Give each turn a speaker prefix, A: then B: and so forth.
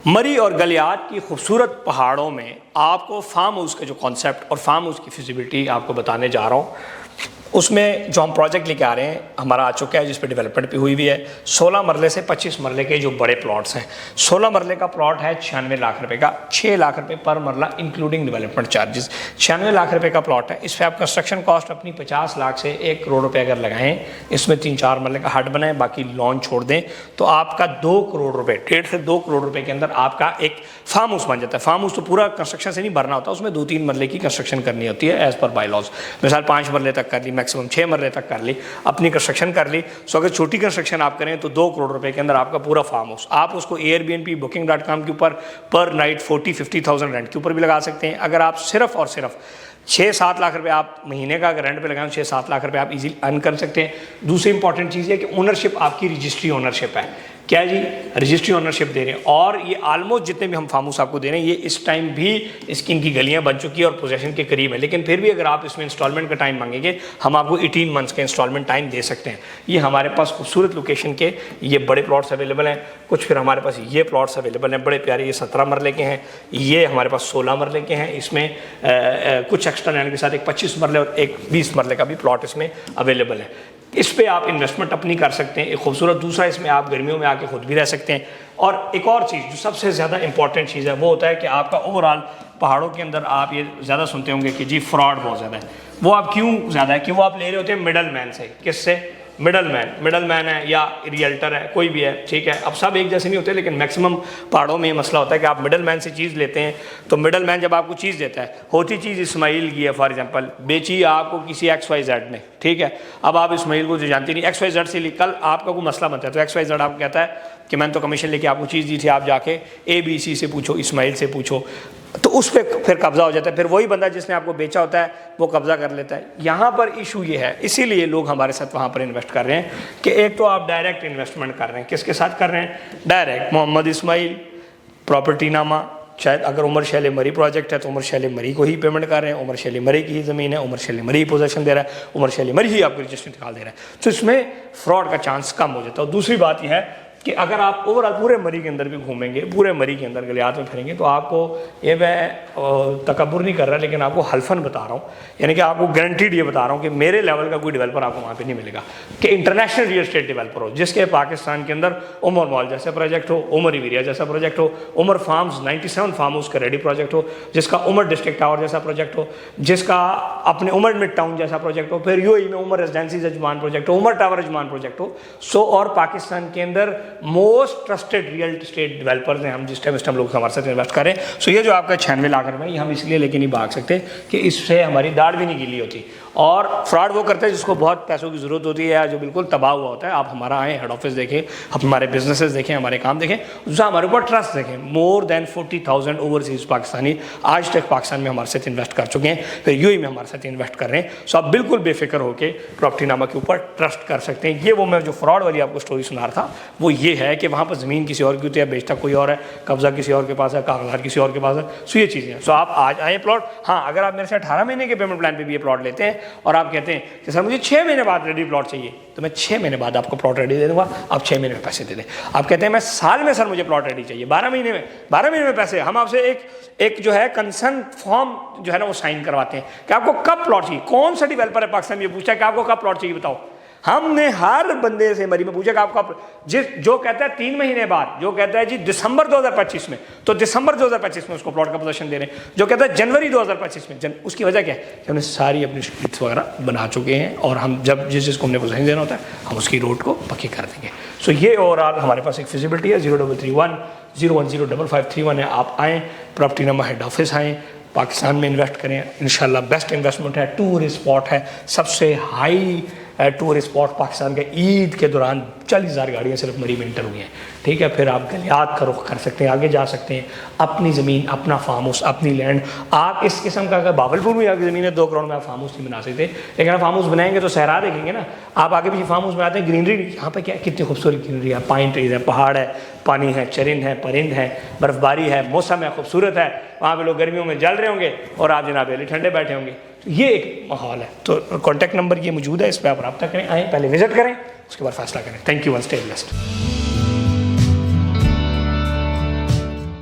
A: मरी और गलियात की खूबसूरत पहाड़ों में आपको फार्म हाउस के जो कॉन्सेप्ट और फार्म हाउस की फिजिबिलिटी आपको बताने जा रहा हूँ। उसमें जो हम प्रोजेक्ट लेके आ रहे हैं हमारा आ चुका है, जिस पे डेवलपमेंट भी हुई है। 16 मरले से 25 मरले के जो बड़े प्लॉट्स हैं। 16 मरले का प्लॉट है 96 लाख रुपए का, 6 लाख रुपए पर मरला इंक्लूडिंग डेवलपमेंट चार्जेस। 96 लाख रुपए का प्लॉट है। इस पर आप कंस्ट्रक्शन कॉस्ट अपनी 50 लाख से 1 करोड़ रुपए अगर लगाएं, इसमें 3-4 मरले का हट बनाएं, बाकी लॉन छोड़ दें, तो आपका 2 करोड़ रुपए, 1.5 से 2 करोड़ रुपए के अंदर आपका एक फार्म हाउस बन जाता है। फार्म हाउस तो पूरा कंस्ट्रक्शन से नहीं भरना होता, उसमें 2-3 मरले की कंस्ट्रक्शन करनी होती है एज पर बाय लॉज। मिसाल 5 मरले तक कर ली, मैक्सिमम 6 मरले तक कर ली, अपनी कंस्ट्रक्शन कर ली। सो अगर छोटी कंस्ट्रक्शन आप करें तो 2 करोड़ रुपए के अंदर आपका पूरा फार्म हाउस। आप उसको एयरबीएनबी booking.com के ऊपर पर नाइट 40-50,000 रेंट के ऊपर भी लगा सकते हैं। अगर आप सिर्फ और सिर्फ 6-7 लाख रुपए आप महीने का अगर रेंट पे लगाएं, 6-7 लाख रुपए आप इजीली अर्न कर सकते हैं। दूसरी इंपॉर्टेंट चीज़ है कि ओनरशिप आपकी रजिस्ट्री ओनरशिप है। क्या जी, रजिस्ट्री ओनरशिप दे रहे हैं। और ये ऑलमोस्ट जितने भी हम फार्म हाउस आपको दे रहे हैं, ये इस टाइम भी इसकी इनकी गलियां बन चुकी है और पोजेशन के करीब है। लेकिन फिर भी अगर आप इसमें इंस्टॉलमेंट का टाइम मांगेंगे, हम आपको 18 मंथ्स का इंस्टॉलमेंट टाइम दे सकते हैं। ये हमारे पास खूबसूरत लोकेशन के ये बड़े प्लॉट्स अवेलेबल हैं। कुछ फिर हमारे पास ये प्लॉट्स अवेलेबल हैं बड़े प्यारे, ये 17 मरले के हैं, ये हमारे पास 16 मरले के हैं। इसमें कुछ एक्स्ट्रा लैंड के साथ एक 25 मरले और एक 20 मरले का भी प्लॉट इसमें अवेलेबल है। इस पे आप इन्वेस्टमेंट अपनी कर सकते हैं, एक खूबसूरत। दूसरा, इसमें आप गर्मियों में आके खुद भी रह सकते हैं। और एक और चीज़ जो सबसे ज़्यादा इंपॉर्टेंट चीज़ है वो होता है कि आपका ओवरऑल पहाड़ों के अंदर आप ये ज़्यादा सुनते होंगे कि जी फ्रॉड बहुत ज़्यादा है। वो आप क्यों ज़्यादा है कि वो आप ले रहे होते हैं मिडल मैन से। किससे? मिडल मैन है या रियल्टर है, कोई भी है, ठीक है। अब सब एक जैसे नहीं होते, लेकिन मैक्सिमम पहाड़ों में ये मसला होता है कि आप मिडल मैन से चीज़ लेते हैं। तो मिडल मैन जब आपको चीज़ देता है, होती चीज़ इस्माइल की है, फॉर एग्जांपल बेची आपको किसी XYZ ने, ठीक है। अब आप इस्माइल को जो जानती नहीं, XYZ से ली, कल आपका कोई मसला बनता है तो XYZ आपको कहता है कि मैंने तो कमीशन लेके आपको चीज़ दी थी, आप जाके ABC से पूछो, इस्माइल से पूछो, तो उस पर फिर कब्जा हो जाता है। फिर वही बंदा जिसने आपको बेचा होता है वो कब्जा कर लेता है। यहाँ पर इशू ये है, इसीलिए लोग हमारे साथ वहाँ पर इन्वेस्ट कर रहे हैं कि एक तो आप डायरेक्ट इन्वेस्टमेंट कर रहे हैं। किसके साथ कर रहे हैं? डायरेक्ट मोहम्मद इस्माइल प्रॉपर्टी नामा। शायद अगर उमर शैल मरी प्रोजेक्ट है तो उमर शैल मरी को ही पेमेंट कर रहे हैं, उमर शैल मरी की ही ज़मीन है, उमर शैल मरी ही पोजेशन दे रहा है, उमर शैल मरी ही आपको रजिस्ट्री निकाल दे रहा है। तो इसमें फ्रॉड का चांस कम हो जाता है। और दूसरी बात यह है कि अगर आप ओवरऑल पूरे मरी के अंदर भी घूमेंगे, पूरे मरी के अंदर गलियात में फिरेंगे, तो आपको ये मैं तकब्बुर नहीं कर रहा, लेकिन आपको हल्फन बता रहा हूँ, यानी कि आपको गारंटीड ये बता रहा हूँ कि मेरे लेवल का कोई डेवलपर आपको वहाँ पे नहीं मिलेगा कि इंटरनेशनल रियल एस्टेट डेवलपर हो, जिसके पाकिस्तान के अंदर उमर मॉल जैसा प्रोजेक्ट हो, उमर इवेरिया जैसा प्रोजेक्ट हो, उमर फार्म्स 97 फार्म हाउस का रेडी प्रोजेक्ट हो, जिसका उमर डिस्ट्रिक्ट टावर जैसा प्रोजेक्ट हो, जिसका अपने उमर मिड टाउन जैसा प्रोजेक्ट हो, फिर UAE में उमर रेजिडेंसीज अजमान प्रोजेक्ट हो, उमर टावर अजमान प्रोजेक्ट हो। सो और पाकिस्तान के अंदर most trusted real estate developers हैं हम, जिस टाइम लोग हमारे साथ इन्वेस्ट करें। सो ये जो आपका 96 लाख रुपए, ये हम इसलिए लेके नहीं भाग सकते कि इससे हमारी दाढ़ भी नहीं गीली होती। और फ्रॉड वो करते हैं जिसको बहुत पैसों की ज़रूरत होती है या जो बिल्कुल तबाह हुआ होता है। आप हमारा आएँ, हेड ऑफिस देखें, हमारे बिजनेसेस देखें, हमारे काम देखें, उससे हमारे ऊपर ट्रस्ट देखें। मोर देन 40,000 ओवरसीज पाकिस्तानी आज तक पाकिस्तान में हमारे साथ इन्वेस्ट कर चुके हैं, फिर UAE में हमारे साथ इन्वेस्ट कर रहे हैं। सो आप बिल्कुल बेफिक्र होकर प्रॉपर्टी नामा के ऊपर ट्रस्ट कर सकते हैं। ये वो मैं जो फ्रॉड वाली आपको स्टोरी सुना रहा था वो ये है कि वहाँ पर ज़मीन किसी और की होती है, बेचता कोई और है, कब्जा किसी और के पास है, कागजात किसी और के पास है। सो ये चीज़ें हैं। सो आप आज आए प्लॉट, हाँ अगर आप मेरे से 18 महीने के पेमेंट प्लान पे भी ये प्लॉट लेते हैं और आप कहते हैं कि सर मुझे 6 महीने बाद रेडी प्लॉट चाहिए, तो मैं 6 महीने बाद आपको प्लॉट रेडी दे दूंगा, आप 6 महीने में पैसे दे दें। आप कहते हैं मैं साल में सर मुझे प्लॉट रेडी चाहिए, 12 महीने में पैसे, हम आपसे एक जो है कंसर्न फॉर्म जो है ना वो साइन करवाते हैं कि आपको कब प्लॉट चाहिए। कौन सा डेवलपर है पाकिस्तान में ये पूछा कि आपको कब प्लॉट चाहिए बताओ। हमने हर बंदे से मरी में पूछा कि आपका जो कहता है 3 महीने बाद, जो कहता है जी दिसंबर 2025 में, तो दिसंबर 2025 में उसको प्लॉट का पोजीशन दे रहे हैं। जो कहता है जनवरी 2025 में, उसकी वजह क्या है कि हमने सारी अपनी स्ट्रीट्स वगैरह बना चुके हैं और हम जब जिसको हमने पोजीशन देना होता है हम उसकी रोड को पक्की कर देंगे। सो ये ओवरऑल हमारे पास एक फिजिबिलिटी है। 0331 010 5531 है। आप आएँ, प्रॉपर्टी नामा हेड ऑफिस आएँ, पाकिस्तान में इन्वेस्ट करें, इंशाल्लाह बेस्ट इन्वेस्टमेंट है। टूरिस्ट स्पॉट है, सबसे हाई टूरिस्ट स्पॉट पाकिस्तान के। ईद के दौरान 40,000 गाड़ियाँ सिर्फ मरी में इंटर हुई हैं, ठीक है। फिर आप गलियात का रुख कर सकते हैं, आगे जा सकते हैं, अपनी ज़मीन, अपना फार्म हाउस, अपनी लैंड। आप इस किस्म का अगर बावलपुर में आपकी ज़मीन है 2 करोड़ में आप फार्म हाउस नहीं बना सकते, लेकिन आप फार्म हाउस बनाएंगे तो सहरा देखेंगे ना। आप आगे पीछे फार्म हाउस बनाते हैं, ग्रीनरी, यहाँ पे क्या कितनी खूबसूरत ग्रीनरी है, पाइन ट्रीज है, पहाड़ है, पानी है, चरिंद है, परिंद है, बर्फबारी है, मौसम है, खूबसूरत है। वहाँ पे लोग गर्मियों में जल रहे होंगे और आप जनाब ठंडे बैठे होंगे। तो ये एक माहौल है। तो कॉन्टैक्ट नंबर ये मौजूद है, इस पर आप रब्ता करें, आएँ, पहले विजिट करें, उसके बाद फैसला करें। Thank you, one stay blessed.